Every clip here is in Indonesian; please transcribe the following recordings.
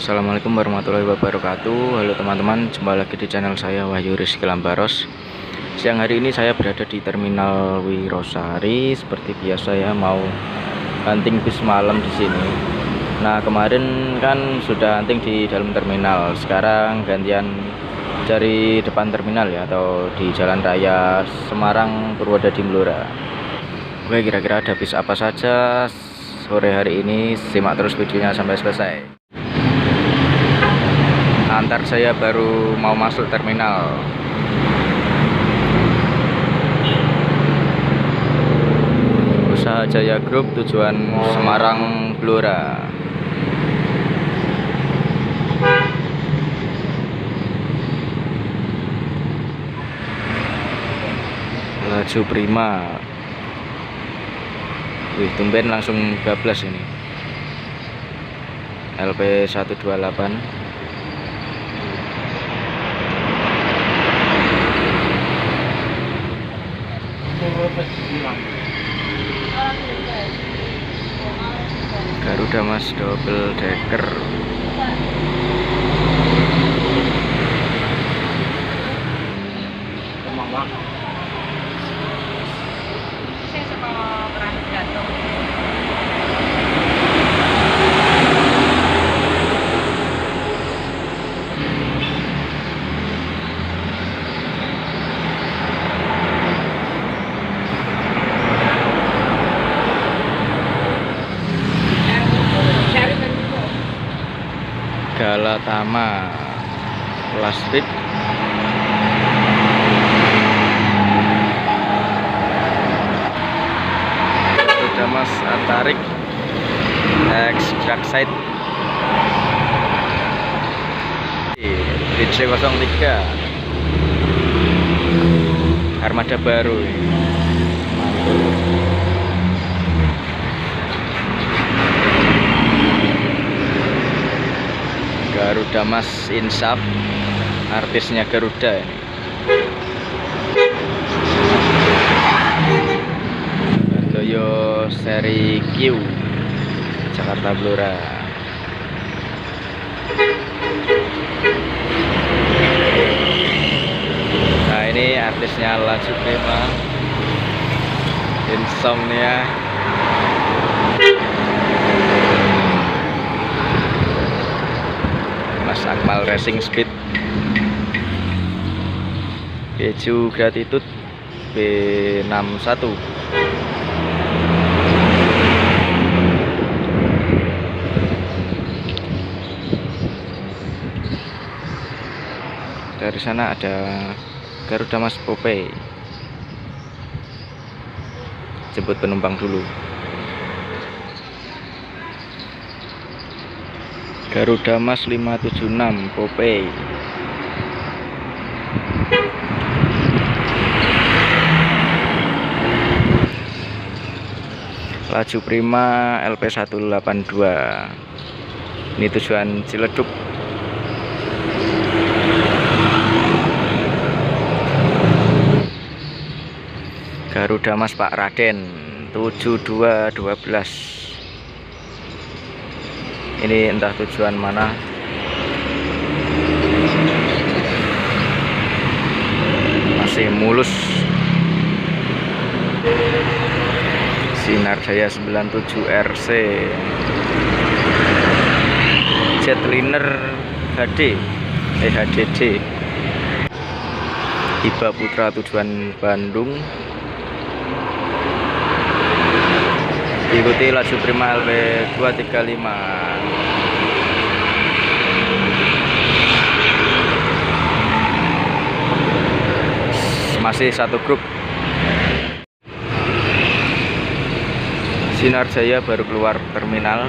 Assalamualaikum warahmatullahi wabarakatuh. Halo teman-teman, jumpa lagi di channel saya Wahyu Rizky Lambaros. Siang hari ini saya berada di Terminal Wirosari. Seperti biasa ya, mau hunting bis malam di sini. Nah, kemarin kan sudah hunting di dalam terminal. Sekarang gantian dari depan terminal ya, atau di Jalan Raya Semarang Purwodadi Blora. Oke, kira-kira ada bis apa saja sore hari ini? Simak terus videonya sampai selesai. Antar saya baru mau masuk terminal. Usaha Jaya Group tujuan Semarang Blora. Laju prima. Wih, tumben langsung bablas ini. LP 128. Garuda Mas double decker. Galatama Last Fit. Garuda Mas Atarik X Trackside DC03 armada baru ini. Garuda Mas Insaf, artisnya Garuda ini. Toyo seri Q Jakarta Blora. Nah, ini artisnya Laju Prima, Insomnia. Mas Akmal Racing Speed, Keju Gratitude B61. Dari sana ada Garuda Mas Popeye. Jemput penumpang dulu. Garuda Mas 576 Popeye. Laju Prima LP 182. Ini tujuan Ciledug. Garuda Mas Pak Raden 7212. Ini entah tujuan mana. Masih mulus. Sinar Jaya 97 RC Jetliner HD HDD. Iba Putra tujuan Bandung. Ikuti Laju Prima LP 235. Masih satu grup. Sinar Jaya baru keluar terminal.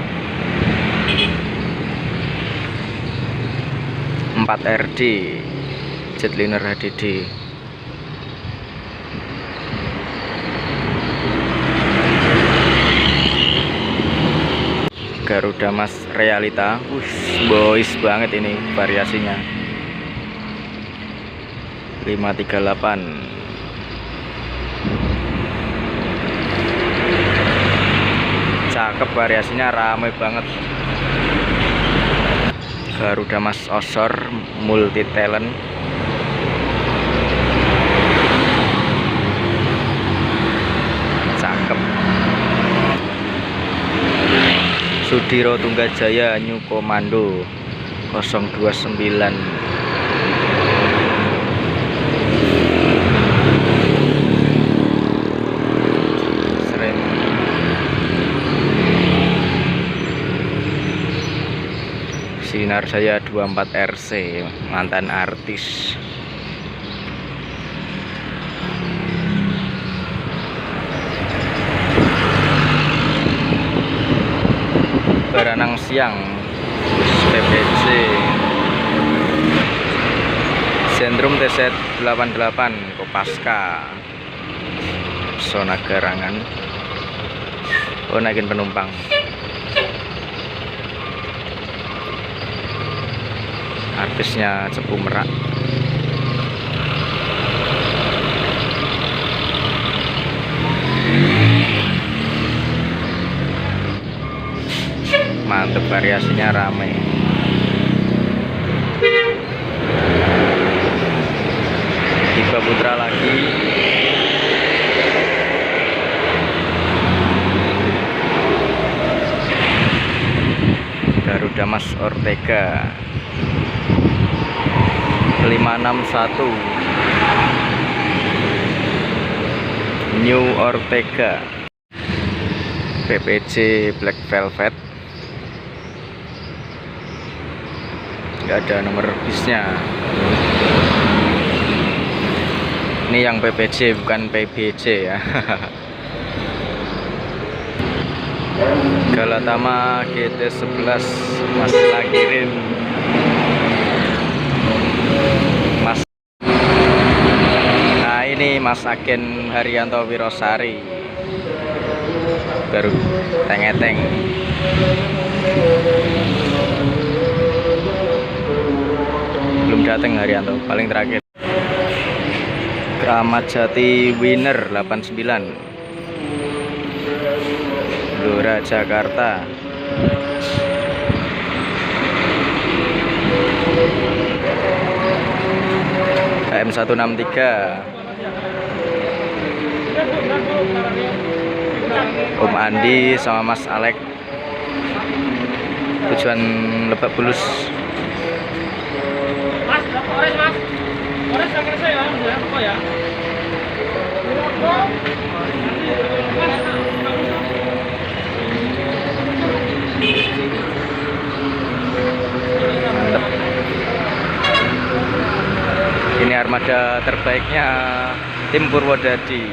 4RD Jetliner HDD. Garuda Mas Realita. Boys banget ini variasinya. 538. Cakep, variasinya ramai banget. Garuda Mas Osor multi talent. Cakep. Sudiro Tunggajaya New Komando 029. Sinar Jaya 24 RC, mantan artis. Baranang Siang PPC Sentrum TZ 88 Kopaska Zona Garangan. Oh, naikin penumpang. Artisnya Cepu Merak. Mantep, variasinya rame. Tiba Putra lagi. Garuda Mas Ortega 561 New Ortega PPC Black Velvet. Nggak ada nomor bisnya. Ini yang PPC bukan PBC ya. Galatama GT11 Mas Lakirin Mas. Nah, ini Mas Agen Haryanto Wirosari baru tengeteng. Belum datang Haryanto, paling terakhir. Kramat Jati Winner 89 Blora Jakarta. HM163 Om Andi sama Mas Alek, tujuan Lebak Bulus. Mas, berapa orange Mas? Orange sama saya ya, apa ya? Mantap. Ini armada terbaiknya tim Purwodadi,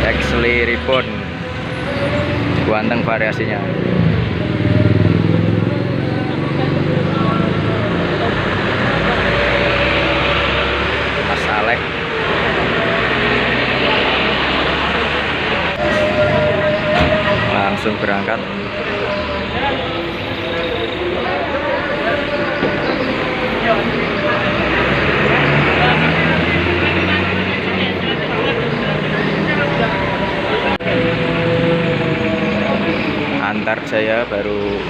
Exley Ribbon, ganteng variasinya. Mas Alek. Langsung berangkat. Antarjaya baru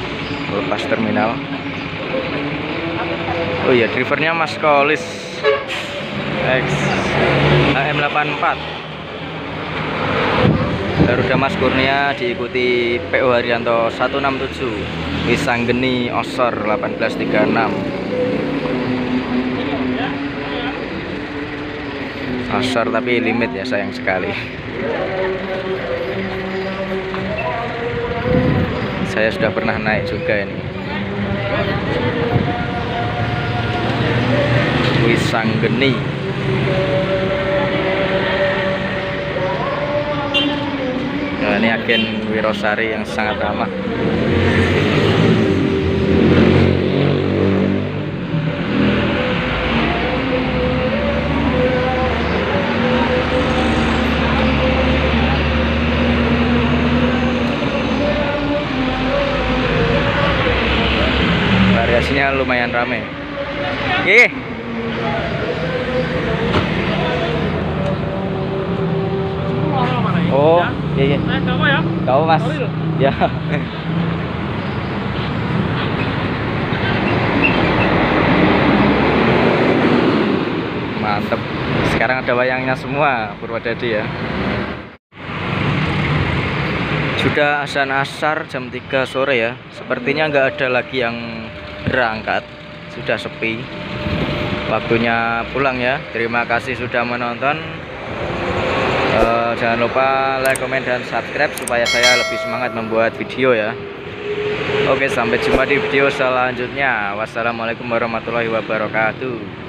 lepas terminal. Oh iya, drivernya Mas Kolis X HM84. Garuda Mas Kurnia diikuti PO Haryanto 167 Wisanggeni Osor 1836. Osor tapi limit ya, sayang sekali. Saya sudah pernah naik juga ini. Wisanggeni. Nah, ini agen Wirosari yang sangat ramah. Variasinya lumayan rame. Iya. Oh, iya. Tahu ya? Tahu Mas. Ya. Mantep. Sekarang ada wayangnya semua Purwodadi ya. Sudah azan asar jam 3 sore ya. Sepertinya nggak ada lagi yang berangkat. Sudah sepi. Waktunya pulang ya. Terima kasih sudah menonton. Jangan lupa like, komen, dan subscribe supaya saya lebih semangat membuat video ya. Oke, sampai jumpa di video selanjutnya. Wassalamualaikum warahmatullahi wabarakatuh.